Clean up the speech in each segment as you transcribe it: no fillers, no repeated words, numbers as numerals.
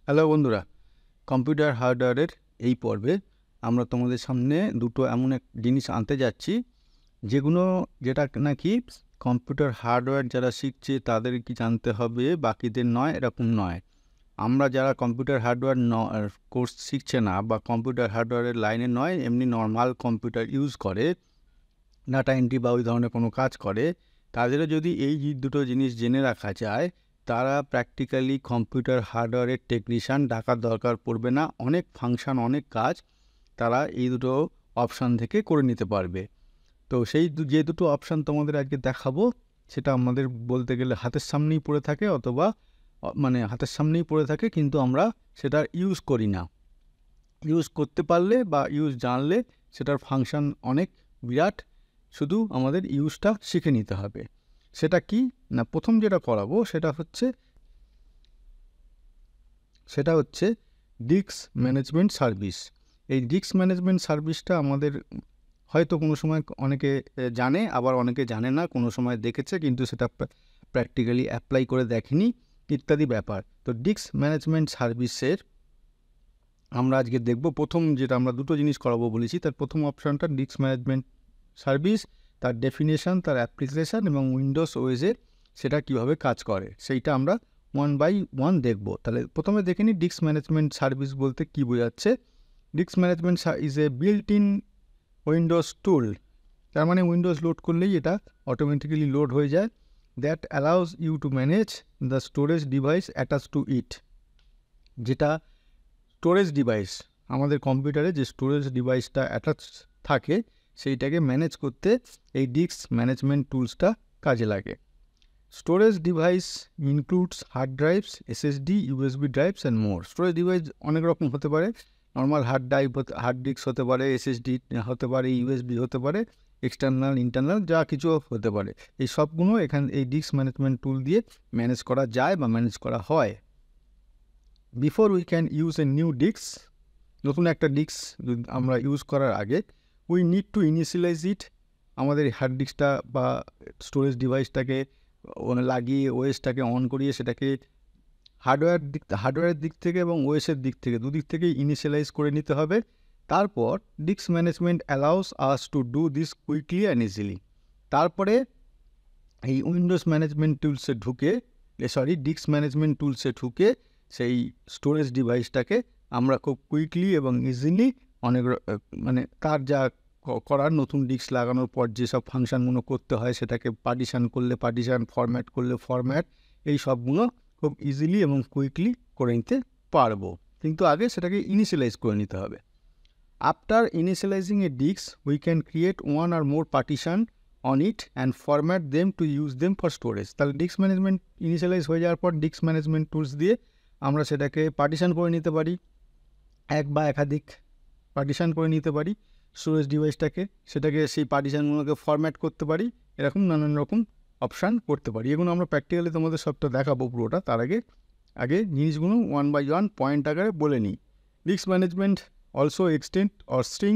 Hello বন্ধুরা, computer হার্ডওয়্যারের এই পর্বে আমরা তোমাদের সামনে দুটো এমন এক জিনিস আনতে যাচ্ছি যেটা নাকি কম্পিউটার হার্ডওয়্যার যারা শিখছে তাদের কি জানতে হবে, বাকিদের নয়, এরকম নয়। আমরা যারা কম্পিউটার হার্ডওয়্যার কোর্স শিখছে না বা কম্পিউটার হার্ডওয়্যারের লাইনে নয়, এমনি নর্মাল কম্পিউটার ইউজ করে, ডাটা এন্ট্রি বা ওই ধরনের কোনো কাজ করে, তাদেরও যদি এই দুটো জিনিস জেনে রাখা যায়, তারা প্র্যাকটিক্যালি কম্পিউটার হার্ডওয়্যারের টেকনিশিয়ান ডাকার দরকার পড়বে না। অনেক ফাংশন, অনেক কাজ তারা এই দুটো অপশান থেকে করে নিতে পারবে। তো সেই যে দুটো অপশান তোমাদের আজকে দেখাবো, সেটা আমাদের বলতে গেলে হাতের সামনেই পড়ে থাকে, অথবা হাতের সামনেই পড়ে থাকে, কিন্তু আমরা সেটা ইউজ করি না। ইউজ করতে পারলে বা ইউজ জানলে সেটার ফাংশন অনেক বিরাট, শুধু আমাদের ইউজটা শিখে নিতে হবে। সেটা কি না, প্রথম যেটা করাবো সেটা হচ্ছে ডিস্ক ম্যানেজমেন্ট সার্ভিস। এই ডিস্ক ম্যানেজমেন্ট সার্ভিসটা আমাদের হয়তো কোনো সময় অনেকে জানে, আবার অনেকে জানে না, কোনো সময় দেখেছে কিন্তু সেটা প্র্যাকটিক্যালি অ্যাপ্লাই করে দেখেনি, ইত্যাদি ব্যাপার। তো ডিস্ক ম্যানেজমেন্ট সার্ভিসের আমরা আজকে দেখব। প্রথম যেটা আমরা দুটো জিনিস করাবো বলেছি, তার প্রথম অপশানটা ডিস্ক ম্যানেজমেন্ট সার্ভিস, তার ডেফিনেশন, তার অ্যাপ্লিকেশান এবং উইন্ডোজ ওএসে সেটা কীভাবে কাজ করে, সেইটা আমরা ওয়ান বাই ওয়ান দেখব। তাহলে প্রথমে দেখে নিই ডিস্ক ম্যানেজমেন্ট সার্ভিস বলতে কী বোঝাচ্ছে। Disk management is a built in Windows tool. তার মানে উইন্ডোজ লোড করলেই এটা অটোমেটিক্যালি লোড হয়ে যায়। That allows you to manage the storage device attach to it. যেটা স্টোরেজ ডিভাইস, আমাদের কম্পিউটারে যে স্টোরেজ ডিভাইসটা অ্যাটাচ থাকে, সেইটাকে ম্যানেজ করতে এই ডিস্ক ম্যানেজমেন্ট টুলসটা কাজে লাগে। Storage device includes hard drives, SSD, USB drives and more. Storage device অনেক রকম হতে পারে। নর্মাল হার্ড ডিস্ক হতে পারে, এসএসডি হতে পারে, ইউএসবি হতে পারে, এক্সটার্নাল, ইন্টারনাল, যা কিছু হতে পারে। এই সবগুলো এই ডিস্ক ম্যানেজমেন্ট টুল দিয়ে ম্যানেজ করা যায় বা ম্যানেজ করা হয়। Before we can use a new disk, নতুন একটা ডিস্ক আমরা ইউজ করার আগে, we need to initialise it. আমাদের হার্ড ডিস্কটা বা স্টোরেজ ডিভাইসটাকে লাগিয়ে ওএসটাকে অন করিয়ে সেটাকে হার্ডওয়্যারের দিক থেকে এবং ওএসের দিক থেকে, দুদিক থেকেই ইনিশিয়ালাইজ করে নিতে হবে। তারপর disk management allows us to do this quickly and easily. তারপরে এই উইন্ডোজ ম্যানেজমেন্ট টুলসে ডিস্ক ম্যানেজমেন্ট টুলসে ঢুকে সেই স্টোরেজ ডিভাইসটাকে আমরা খুব কুইকলি এবং ইজিলি তার যা করার, নতুন ডিস্ক লাগানোর পর যেসব ফাংশানগুলো করতে হয়, সেটাকে পার্টিশান করলে পার্টিশান, ফরম্যাট করলে ফরম্যাট, এই সবগুলো খুব ইজিলি এবং কুইকলি করে নিতে পারবো। কিন্তু আগে সেটাকে ইনিশিয়ালাইজ করে নিতে হবে। After initializing a disk we can create one or more partition on it and format them to use them for storage. তাহলে ডিস্ক ম্যানেজমেন্ট ইনিশিয়ালাইজ হয়ে যাওয়ার পর ডিস্ক ম্যানেজমেন্ট টুলস দিয়ে আমরা সেটাকে পার্টিশান করে নিতে পারি, এক বা একাধিক পার্টিশান করে নিতে পারি স্টোরেজ ডিভাইসটাকে, সেটাকে সেই পার্টিশানগুলোকে ফরম্যাট করতে পারি, এরকম নানান রকম অপশান করতে পারি। এগুলো আমরা প্র্যাকটিক্যালি তোমাদের সবটা দেখাবো পুরোটা। তার আগে জিনিসগুলো ওয়ান বাই ওয়ান পয়েন্ট আকারে বলে নিই। Disk management also extend or shrink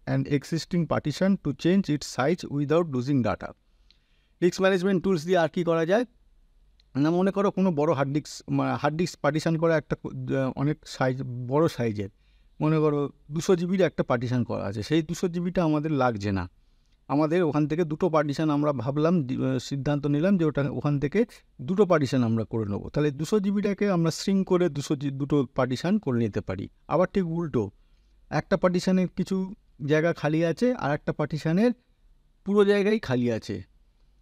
and existing partition to change its size without losing data. Disk management tools দিয়ে আর কী করা যায় না, মনে করো কোনো বড় হার্ড ডিস্ক পার্টিশান করা একটা অনেক বড় সাইজের, মনে করো 200 জিবির একটা পার্টিশান করা আছে। সেই 200 জিবিটা আমাদের লাগছে না, আমাদের ওখান থেকে দুটো পার্টিশান আমরা সিদ্ধান্ত নিলাম যে ওখান থেকে দুটো পার্টিশান আমরা করে নেবো। তাহলে 200 জিবিটাকে আমরা স্ট্রিং করে দুটো পার্টিশান করে নিতে পারি। আবার ঠিক উল্টো, একটা পার্টিশানের কিছু জায়গা খালি আছে আর একটা পার্টিশানের পুরো জায়গাই খালি আছে।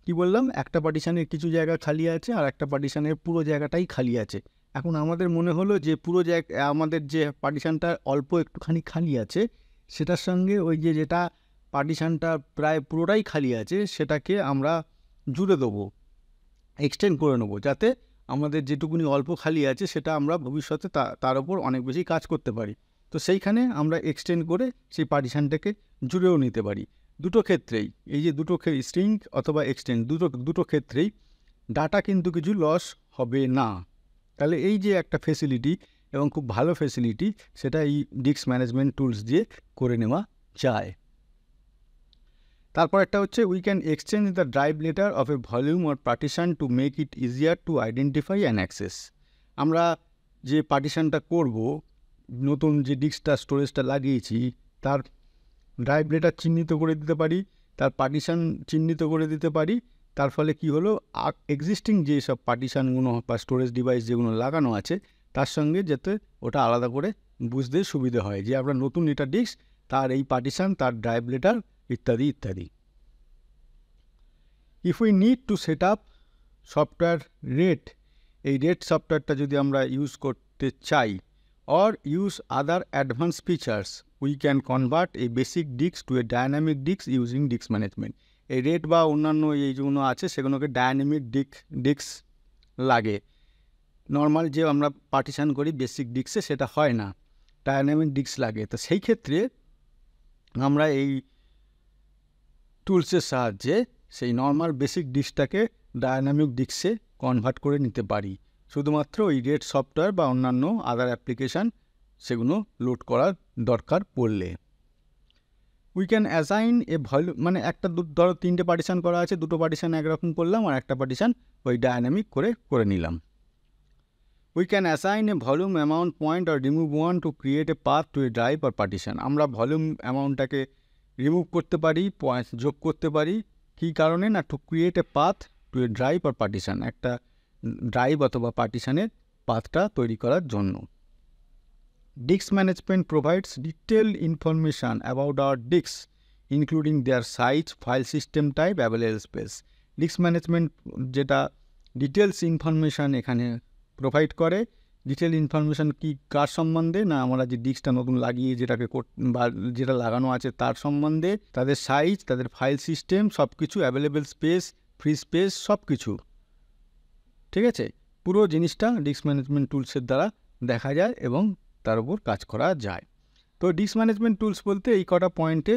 কি বললাম, একটা পার্টিশানের কিছু জায়গা খালি আছে আর একটা পার্টিশানের পুরো জায়গাটাই খালি আছে। এখন আমাদের মনে হলো যে পুরো আমাদের যে পার্টিশানটা অল্প একটুখানি খালি আছে, সেটার সঙ্গে ওই যেটা পার্টিশানটা প্রায় পুরোটাই খালি আছে, সেটাকে আমরা জুড়ে দেবো, এক্সটেন্ড করে নেবো, যাতে আমাদের যেটুকুনি অল্প খালি আছে সেটা আমরা ভবিষ্যতে তার ওপর অনেক বেশি কাজ করতে পারি। তো সেইখানে আমরা এক্সটেন্ড করে সেই পার্টিশানটাকে জুড়েও নিতে পারি। দুটো ক্ষেত্রেই, এই যে দুটো স্ট্রিং অথবা এক্সটেন্ড, দুটো ক্ষেত্রেই ডাটা কিন্তু কিছু লস হবে না। তাহলে এই যে একটা ফেসিলিটি এবং খুব ভালো ফেসিলিটি, সেটা এই ডিস্ক ম্যানেজমেন্ট টুলস দিয়ে করে নেওয়া যায়। তারপর একটা হচ্ছে we can exchange the drive letter of A volume or partition to make it easier to identify and access. আমরা যে পার্টিশনটা করব, নতুন যে ডিস্কটা স্টোরেজটা লাগিয়েছি তার ড্রাইভ লেটার চিহ্নিত করে দিতে পারি, তার পার্টিশন চিহ্নিত করে দিতে পারি। তার ফলে কি হলো, এক্সিস্টিং যে সব পার্টিশানগুলো বা স্টোরেজ ডিভাইস যেগুলো লাগানো আছে তার সঙ্গে যাতে ওটা আলাদা করে বুঝতে সুবিধে হয় যে আমরা নতুন এটা ডিস্ক, তার এই পার্টিশান, তার ড্রাইভ লেটার ইত্যাদি ইত্যাদি। If we need two set up software rate, এই রেট সফটওয়্যারটা যদি আমরা ইউজ করতে চাই, or use other advanced features, we can convert a basic disk to a dynamic disk using disk management. এই রেট বা অন্যান্য এই যেগুলো আছে সেগুলোকে ডায়নামিক ডিস্ক লাগে। নর্মাল যে আমরা পার্টিশান করি বেসিক ডিস্কে সেটা হয় না, ডায়নামিক ডিস্ক লাগে। তো সেই ক্ষেত্রে আমরা এই টুলসের সাহায্যে সেই নর্মাল বেসিক ডিস্কটাকে ডায়নামিক ডিস্কে কনভার্ট করে নিতে পারি, শুধুমাত্র ওই রেট সফটওয়্যার বা অন্যান্য আদার অ্যাপ্লিকেশান সেগুলো লোড করার দরকার পড়লে। We can assign a volume, মানে একটা ধরো 3টে পার্টিশান করা আছে, 2টো পার্টিশান একরকম করলাম আর একটা পার্টিশান ওই ডায়নামিক করে নিলাম। We can assign a volume amount point or remove one to create a path to a drive or partition. আমরা ভলিউম অ্যামাউন্টটাকে রিমুভ করতে পারি, পয়েন্ট যোগ করতে পারি। কী কারণে না, to create a path to a drive or partition, একটা ড্রাইভ অথবা পার্টিশানের পাথটা তৈরি করার জন্য। Disk management provides detailed information about our disk including their size, file system type, available space. Disk management যেটা ডিটেলস ইনফরমেশান এখানে প্রোভাইড করে। ডিটেল ইনফরমেশান কি কার সম্বন্ধে না, আমরা যে ডিস্কটা নতুন লাগিয়ে যেটাকে বা যেটা লাগানো আছে তার সম্বন্ধে, তাদের সাইজ, তাদের ফাইল সিস্টেম সব কিছু, অ্যাভেলেবল স্পেস, ফ্রি স্পেস সব কিছু। ঠিক আছে, পুরো জিনিসটা ডিস্ক ম্যানেজমেন্ট টুলসের দ্বারা দেখা যায় এবং তার উপর কাজ করা যায়। তো ডিস্ক ম্যানেজমেন্ট টুলস বলতে এই কটা পয়েন্টে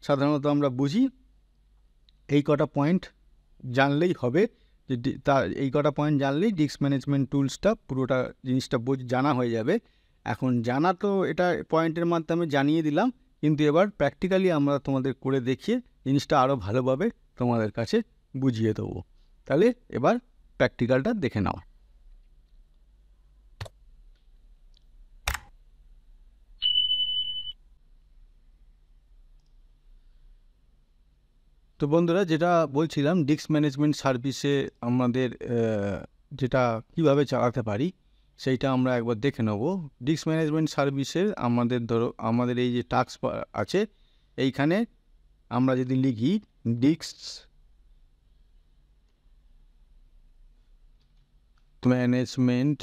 সাধারণত আমরা বুঝি, এই কটা পয়েন্ট জানলেই হবে, যে তার এই কটা পয়েন্ট জানলেই ডিস্ক ম্যানেজমেন্ট টুলসটা পুরোটা জিনিসটা জানা হয়ে যাবে। এখন জানা তো এটা পয়েন্টের মাধ্যমে জানিয়ে দিলাম, কিন্তু এবার প্র্যাকটিক্যালি আমরা তোমাদের করে দেখিয়ে জিনিসটা আরও ভালোভাবে তোমাদের কাছে বুঝিয়ে দেবো। তাহলে এবার প্র্যাকটিক্যালটা দেখে নাও। তো বন্ধুরা, যেটা বলছিলাম ডিস্ক ম্যানেজমেন্ট সার্ভিসে আমাদের যেটা কিভাবে চালাতে পারি সেইটা আমরা একবার দেখে নেব। ডিস্ক ম্যানেজমেন্ট সার্ভিসের আমাদের এই যে টাস্ক আছে, এইখানে আমরা যদি লিখি ডিস্ক ম্যানেজমেন্ট,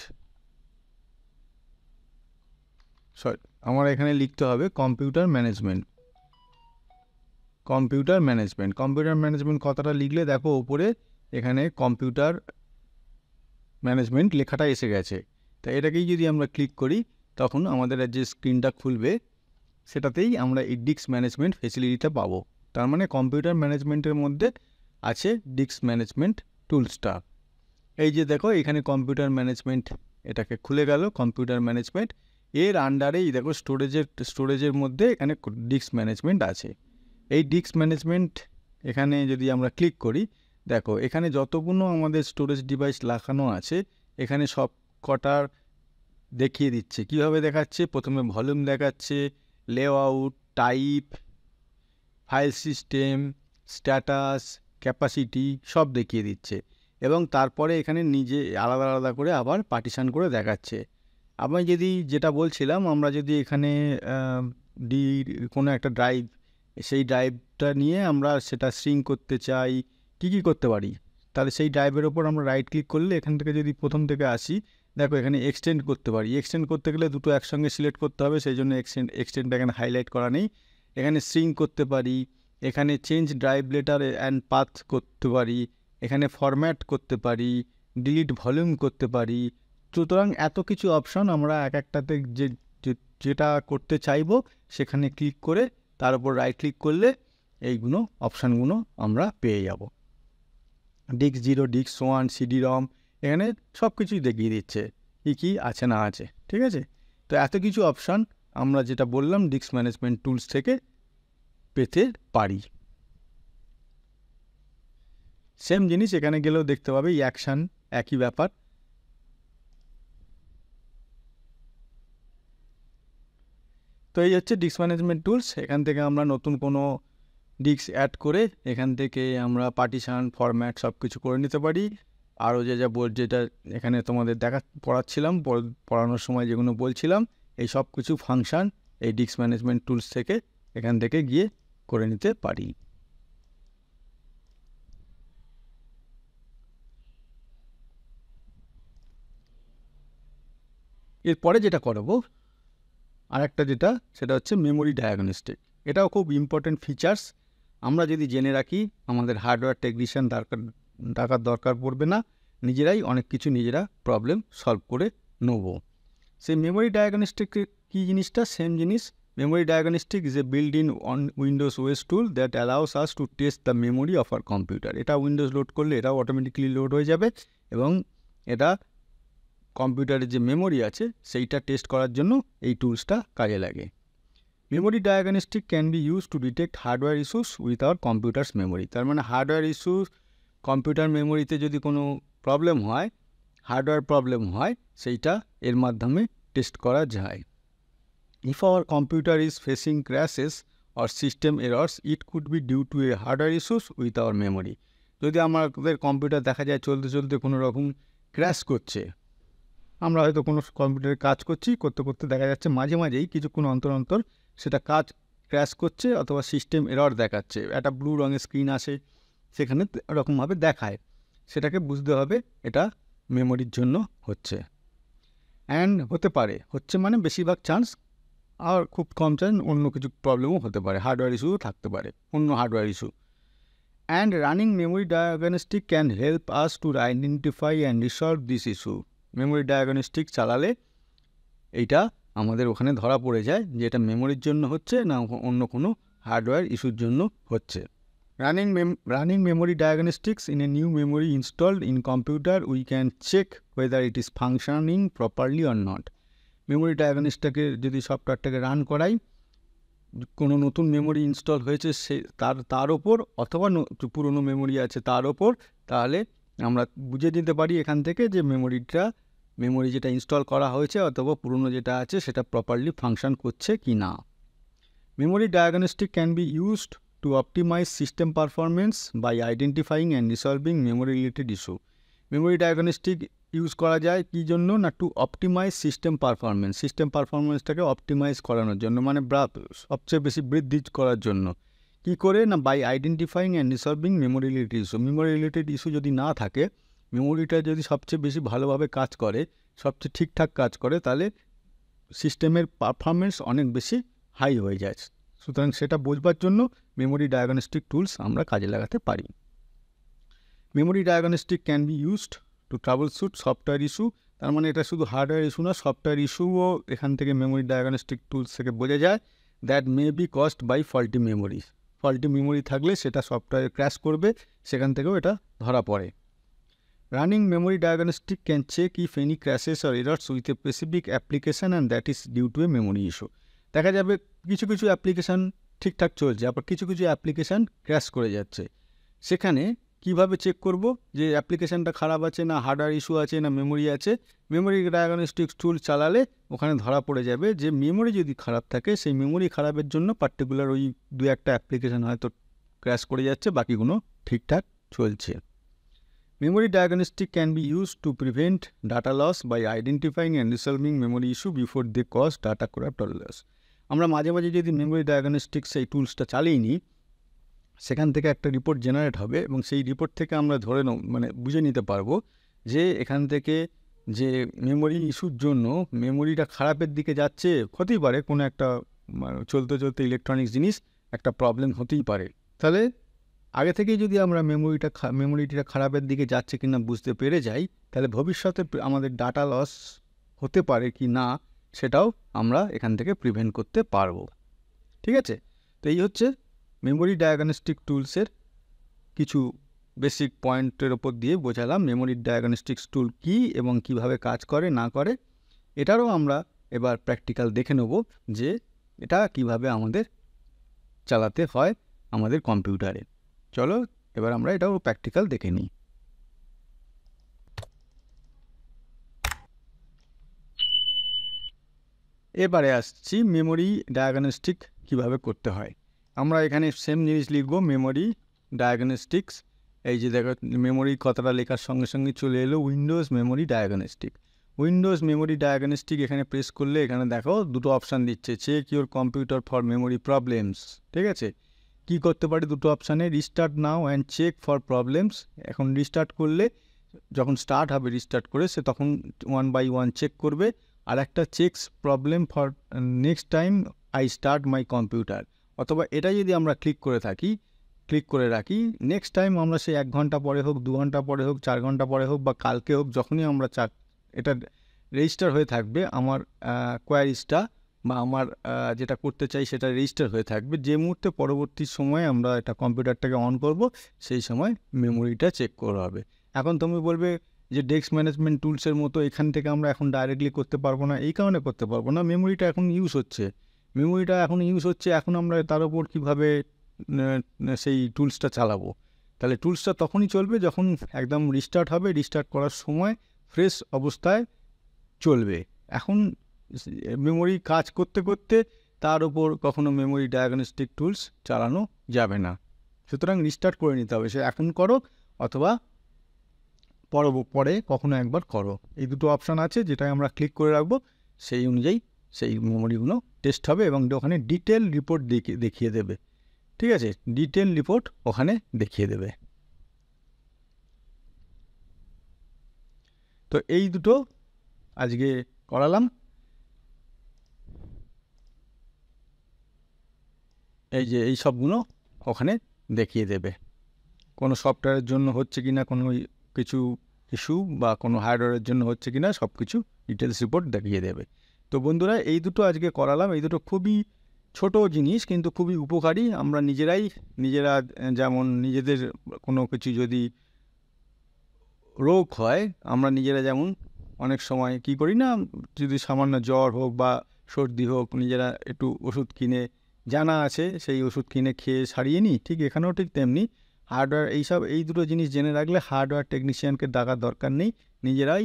আমার এখানে লিখতে হবে কম্পিউটার ম্যানেজমেন্ট। কম্পিউটার ম্যানেজমেন্ট কথাটা লিখলে দেখো ওপরে এখানে কম্পিউটার ম্যানেজমেন্ট লেখাটা এসে গেছে। তা এটাকেই যদি আমরা ক্লিক করি তখন আমাদের যে স্ক্রিনটা খুলবে সেটাতেই আমরা এই ডিস্ক ম্যানেজমেন্ট ফেসিলিটিটা পাবো। তার মানে কম্পিউটার ম্যানেজমেন্টের মধ্যে আছে ডিস্ক ম্যানেজমেন্ট টুলসটা। এই যে দেখো এখানে কম্পিউটার ম্যানেজমেন্ট এটাকে খুলে গেল, কম্পিউটার ম্যানেজমেন্ট এর আন্ডারেই দেখো স্টোরেজের মধ্যে এখানে ডিস্ক ম্যানেজমেন্ট আছে। এই ডিস্ক ম্যানেজমেন্ট এখানে যদি আমরা ক্লিক করি, দেখো এখানে যতগুলো আমাদের স্টোরেজ ডিভাইস লাগানো আছে এখানে সব কটার দেখিয়ে দিচ্ছে। কিভাবে দেখাচ্ছে, প্রথমে ভলিউম দেখাচ্ছে, layout, type, file system, status, capacity সব দেখিয়ে দিচ্ছে এবং তারপরে এখানে নিজে আলাদা আলাদা করে আবার পার্টিশান করে দেখাচ্ছে। আমি যদি যেটা বলছিলাম, আমরা যদি এখানে কোনো একটা ড্রাইভ, সেই ড্রাইভটা নিয়ে আমরা সেটা সিঙ্ক করতে চাই, কী করতে পারি, তাহলে সেই ড্রাইভের ওপর আমরা রাইট ক্লিক করলে এখান থেকে যদি প্রথম থেকে আসি, দেখো এখানে এক্সটেন্ড করতে পারি। এক্সটেন্ড করতে গেলে দুটো একসঙ্গে সিলেক্ট করতে হবে, সেই জন্য এক্সটেন্ডটা এখানে হাইলাইট করা নেই। এখানে সিঙ্ক করতে পারি, এখানে change drive letter and path করতে পারি, এখানে ফরম্যাট করতে পারি, ডিলিট ভলিউম করতে পারি। সুতরাং এত কিছু অপশন আমরা এক একটাতে যেটা করতে চাইবো সেখানে ক্লিক করে তার উপর রাইট ক্লিক করলে এইগুলো অপশানগুলো আমরা পেয়ে যাব। ডিস্ক 0, ডিস্ক 1, সিডি রম, এখানে সব কিছুই দেখিয়ে দিচ্ছে কী আছে না আছে। ঠিক আছে, তো এত কিছু অপশান আমরা যেটা বললাম ডিস্ক ম্যানেজমেন্ট টুলস থেকে পেতে পারি। সেম জিনিস এখানে গেলেও দেখতে পাবে, অ্যাকশান একই ব্যাপার। তো এই হচ্ছে ডিস্ক ম্যানেজমেন্ট টুলস। এখান থেকে আমরা নতুন কোনো ডিস্ক অ্যাড করে এখান থেকে আমরা পার্টিশন ফরম্যাট সব কিছু করে নিতে পারি। আরও যেটা এখানে তোমাদের পড়াচ্ছিলাম, পড়ানোর সময় যেগুলো বলছিলাম, এই সব কিছু ফাংশান এই ডিস্ক ম্যানেজমেন্ট টুলস থেকে এখান থেকে গিয়ে করে নিতে পারি। এরপরে যেটা করাবো আরেকটা সেটা হচ্ছে মেমোরি ডায়াগনস্টিক। এটাও খুব ইম্পর্টেন্ট ফিচার্স। আমরা যদি জেনে রাখি আমাদের হার্ডওয়্যার টেকনিশিয়ান ডাকার দরকার পড়বে না, নিজেরাই অনেক কিছু প্রবলেম সলভ করে নেব। সেই মেমোরি ডায়াগনস্টিক কী জিনিসটা? সেম জিনিস। Memory diagnostic is a build in on Windows OS tool that allows us to test the memory of our computer. এটা উইন্ডোজ লোড করলে এটাও অটোমেটিক্যালি লোড হয়ে যাবে এবং এটা কম্পিউটারের যে মেমোরি আছে সেইটা টেস্ট করার জন্য এই টুলসটা কাজে লাগে। Memory diagnostic can B use to detect hardware issues with hour computers memory. তার মানে হার্ডওয়্যার ইস্যুস, কম্পিউটার মেমোরিতে যদি কোনো প্রবলেম হয়, হার্ডওয়্যার প্রবলেম হয়, সেইটা এর মাধ্যমে টেস্ট করা যায়। If our computer is facing crashes or system errors, it could be due to a hardware issues with our memory. যদি আমাদের কম্পিউটার দেখা যায় চলতে চলতে কোনো রকম ক্র্যাশ করছে, আমরা হয়তো কোনো কম্পিউটারে কাজ করতে করতে দেখা যাচ্ছে মাঝে মাঝেই কিছুক্ষণ অন্তর অন্তর সেটা ক্র্যাশ করছে অথবা সিস্টেম এরর দেখাচ্ছে, একটা ব্লু রঙের স্ক্রিন আসে, সেখানে এরকমভাবে দেখায়, সেটাকে বুঝতে হবে এটা মেমোরির জন্য হচ্ছে। অ্যান্ড হচ্ছে মানে বেশিরভাগ চান্স, আর খুব কম চান্স অন্য কিছু প্রবলেমও হতে পারে, হার্ডওয়্যার ইস্যুও থাকতে পারে, অন্য hardware issue. And running memory diagnostic can help us to identify and resolve this issue. Memory diagnostic চালালে এইটা আমাদের ওখানে ধরা পড়ে যায় যে এটা মেমোরির জন্য হচ্ছে না অন্য কোনো হার্ডওয়্যার ইস্যুর জন্য হচ্ছে। Running memory diagnostics in a new memory installed in computer, we can check whether it is functioning properly or not. Memory ডায়াগনস্টটাকে যদি সফটওয়্যারটাকে রান করাই, কোনো নতুন মেমোরি ইনস্টল হয়েছে তার ওপর, অথবা পুরনো মেমোরি আছে তার ওপর, তাহলে আমরা বুঝে নিতে পারি এখান থেকে যে মেমোরি যেটা ইনস্টল করা হয়েছে অথবা পুরনো যেটা আছে সেটা প্রপারলি ফাংশন করছে কি না। Memory diagnostic can be used to optimize system performance by identifying and resolving memory related issue. Memory diagnostic use করা যায় কী জন্য না? টু অপটিমাইজ সিস্টেম পারফরমেন্সটাকে অপটিমাইজ করানোর জন্য, মানে সবচেয়ে বেশি বৃদ্ধি করার জন্য। কী করে না? By identifying and resolving memory related issue. Memory related issue যদি না থাকে, মেমোরিটা যদি সবচেয়ে বেশি ভালোভাবে কাজ করে, সবচেয়ে ঠিকঠাক কাজ করে, তাহলে সিস্টেমের পারফরমেন্স অনেক বেশি হাই হয়ে যায়। সুতরাং সেটা বোঝবার জন্য মেমোরি ডায়াগনস্টিক টুলস আমরা কাজে লাগাতে পারি। Memory diagnostic can be used to troubleshoot software issue. তার মানে এটা শুধু হার্ডওয়্যার ইস্যু না, সফটওয়্যার ইস্যুও এখান থেকে মেমোরি ডায়াগনস্টিক টুলস থেকে বোঝা যায়। That may be caused by faulty memory থাকলে সেটা সফটওয়্যার ক্র্যাশ করবে, সেখান থেকেও এটা ধরা পড়ে। Running memory diagnostic can check if any crashes or errors with a specific application and that is due to a memory issue. দেখা যাবে কিছু কিছু অ্যাপ্লিকেশান ঠিকঠাক চলছে, আবার কিছু কিছু অ্যাপ্লিকেশান ক্র্যাশ করে যাচ্ছে। সেখানে কিভাবে চেক করব যে অ্যাপ্লিকেশানটা খারাপ আছে না হার্ডওয়্যার ইস্যু আছে না মেমোরি আছে? মেমোরি ডায়াগনস্টিক টুল চালালে ওখানে ধরা পড়ে যাবে যে মেমোরি যদি খারাপ থাকে, সেই মেমোরি খারাপের জন্য পার্টিকুলার ওই দু একটা অ্যাপ্লিকেশান হয়তো ক্র্যাশ করে যাচ্ছে, বাকিগুলো ঠিকঠাক চলছে। Memory diagnostic can be used to prevent data loss by identifying and resolving memory issue before they cause data corrupt or loss. আমরা মাঝে মাঝে যদি মেমোরি ডায়াগনস্টিক্স এই টুলসটা চালিয়ে নিই, সেখান থেকে একটা রিপোর্ট জেনারেট হবে এবং সেই রিপোর্ট থেকে আমরা বুঝে নিতে পারবো যে এখান থেকে যে মেমোরি ইস্যুর জন্য মেমোরিটা খারাপের দিকে যাচ্ছে, হতেই পারে কোনো একটা চলতে চলতে ইলেকট্রনিক্স জিনিস একটা প্রবলেম হতেই পারে। তাহলে আগে থেকেই যদি আমরা মেমোরিটা খারাপের দিকে যাচ্ছে কিনা বুঝতে পেরে যাই, তাহলে ভবিষ্যতে আমাদের ডাটা লস হতে পারে কি না সেটাও আমরা এখান থেকে প্রিভেন্ট করতে পারবো। ঠিক আছে? তো এই হচ্ছে মেমোরি ডায়াগনস্টিক টুলসের কিছু বেসিক পয়েন্টের ওপর দিয়ে বোঝালাম মেমোরি ডায়াগনস্টিক্স টুল কী এবং কিভাবে কাজ করে না করে। এটারও আমরা এবার প্র্যাকটিক্যাল দেখে নেব যে এটা কিভাবে আমাদের চালাতে হয় আমাদের কম্পিউটারে। চলো এবার আমরা এটাও প্র্যাকটিক্যাল দেখে নিই। এবারে আসছি মেমোরি ডায়াগনস্টিক কিভাবে করতে হয়। আমরা এখানে সেম জিনিস লিখব, মেমোরি ডায়াগনস্টিক্স। এই যে দেখো মেমোরি কথাটা লেখার সঙ্গে সঙ্গে চলে এলো Windows memory diagnostic. Windows memory diagnostic এখানে প্রেস করলে এখানে দেখো দুটো অপশান দিচ্ছে, check your computer for memory problems. ঠিক আছে, কী করতে পারি দুটো অপশানে, restart now and check for problems. এখন রিস্টার্ট করলে যখন স্টার্ট হবে রিস্টার্ট করে সে তখন 1 বাই 1 চেক করবে। আর একটা checks problem for next time I start my computer. অথবা এটা যদি আমরা ক্লিক করে রাখি, নেক্সট টাইম আমরা সে 1 ঘন্টা পরে হোক, 2 ঘন্টা পরে হোক, 4 ঘন্টা পরে হোক বা কালকে হোক, যখনই আমরা এটা রেজিস্টার হয়ে থাকবে আমার কোয়ারিজটা বা আমার যেটা করতে চাই সেটা রেজিস্টার হয়ে থাকবে। যে মুহূর্তে পরবর্তী সময়ে আমরা এটা কম্পিউটারটাকে অন করব সেই সময় মেমোরিটা চেক করা হবে। এখন তুমি বলবে যে ডেস্ক ম্যানেজমেন্ট টুলসের মতো এখান থেকে আমরা এখন ডাইরেক্টলি করতে পারবো না। এই কারণে করতে পারবো না, মেমোরিটা এখন ইউজ হচ্ছে, এখন আমরা তার উপর কীভাবে সেই টুলসটা চালাবো। তাহলে টুলসটা তখনই চলবে যখন একদম রিস্টার্ট হবে, রিস্টার্ট করার সময় ফ্রেশ অবস্থায় চলবে। এখন মেমোরি কাজ করতে করতে তার উপর কখনো মেমোরি ডায়াগনস্টিক টুলস চালানো যাবে না। সুতরাং রিস্টার্ট করে নিতে হবে, সে এখন করো অথবা পরে কখনো একবার করো। এই দুটো অপশান আছে, যেটাই আমরা ক্লিক করে রাখবো সেই অনুযায়ী সেই মেমোরিগুলো টেস্ট হবে এবং ওখানে ডিটেল রিপোর্ট দেখিয়ে দেবে। ঠিক আছে, ডিটেল রিপোর্ট ওখানে দেখিয়ে দেবে। তো এই দুটো আজকে করালাম। এই যে এই সবগুলো ওখানে দেখিয়ে দেবে, কোনো সফটওয়্যারের জন্য হচ্ছে কি না, কোনো কিছু ইস্যু বা কোনো হার্ডওয়্যারের জন্য হচ্ছে কি না, সব কিছু ডিটেলস রিপোর্ট দেখিয়ে দেবে। তো বন্ধুরা এই দুটো আজকে করালাম। এই দুটো খুবই ছোট জিনিস কিন্তু খুবই উপকারী। আমরা নিজেরা যেমন নিজেদের কোনো কিছু যদি রোগ হয়, আমরা নিজেরা যেমন অনেক সময় কি করি না, যদি সামান্য জ্বর হোক বা সর্দি হোক, নিজেরা একটু ওষুধ কিনে জানা আছে সেই ওষুধ কিনে খেয়ে সারিয়ে নিই। ঠিক এখানেও ঠিক তেমনি হার্ডওয়্যার এই দুটো জিনিস জেনে রাখলে হার্ডওয়্যার টেকনিশিয়ানকে ডাকার দরকার নেই, নিজেরাই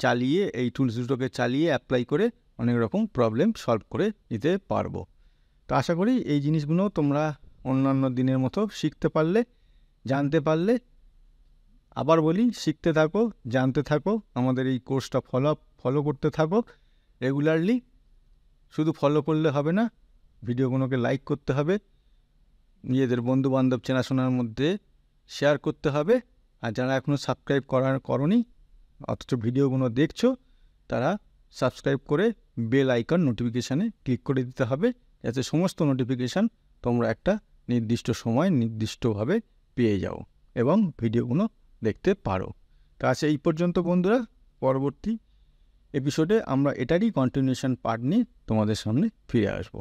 চালিয়ে এই টুলস দুটোকে চালিয়ে অ্যাপ্লাই করে অনেক রকম প্রবলেম সলভ করে নিতে পারবো। তো আশা করি এই জিনিসগুলো তোমরা অন্যান্য দিনের মতো শিখতে পারলে, জানতে পারলে। আবার বলি, শিখতে থাকো, জানতে থাকো, আমাদের এই কোর্সটা ফলো করতে থাকো রেগুলারলি। শুধু ফলো করলে হবে না, ভিডিওগুলোকে লাইক করতে হবে, নিজেদের বন্ধুবান্ধব চেনাশোনার মধ্যে শেয়ার করতে হবে। আর যারা এখনও সাবস্ক্রাইব করনি অথচ ভিডিওগুলো দেখছো, তারা সাবস্ক্রাইব করে বেল আইকন নোটিফিকেশানে ক্লিক করে দিতে হবে, যাতে সমস্ত নোটিফিকেশান তোমরা একটা নির্দিষ্ট সময় নির্দিষ্টভাবে পেয়ে যাও এবং ভিডিওগুলো দেখতে পারো। তা আছে এই পর্যন্ত বন্ধুরা, পরবর্তী এপিসোডে আমরা এটারই কন্টিনিউশন পার্ট নিয়ে তোমাদের সামনে ফিরে আসবো।